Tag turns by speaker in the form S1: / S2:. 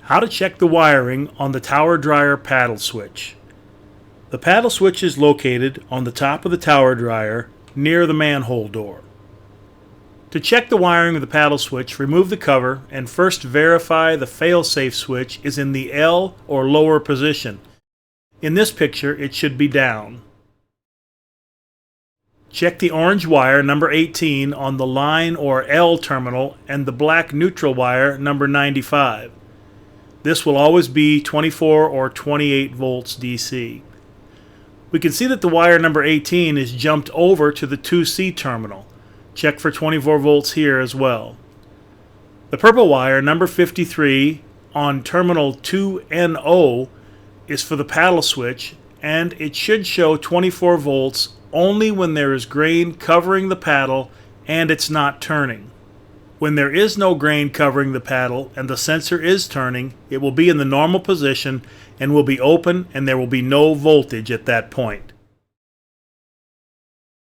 S1: How to check the wiring on the tower dryer paddle switch. The paddle switch is located on the top of the tower dryer near the manhole door. To check the wiring of the paddle switch, remove the cover and first verify the fail-safe switch is in the L or lower position. In this picture, it should be down. Check the orange wire number 18 on the line or L terminal and the black neutral wire number 95. This will always be 24 or 28 volts DC. We can see that the wire number 18 is jumped over to the 2C terminal. Check for 24 volts here as well. The purple wire number 53 on terminal 2NO is for the paddle switch, and it should show 24 volts only when there is grain covering the paddle and it's not turning. When there is no grain covering the paddle and the sensor is turning, it will be in the normal position and will be open, and there will be no voltage at that point.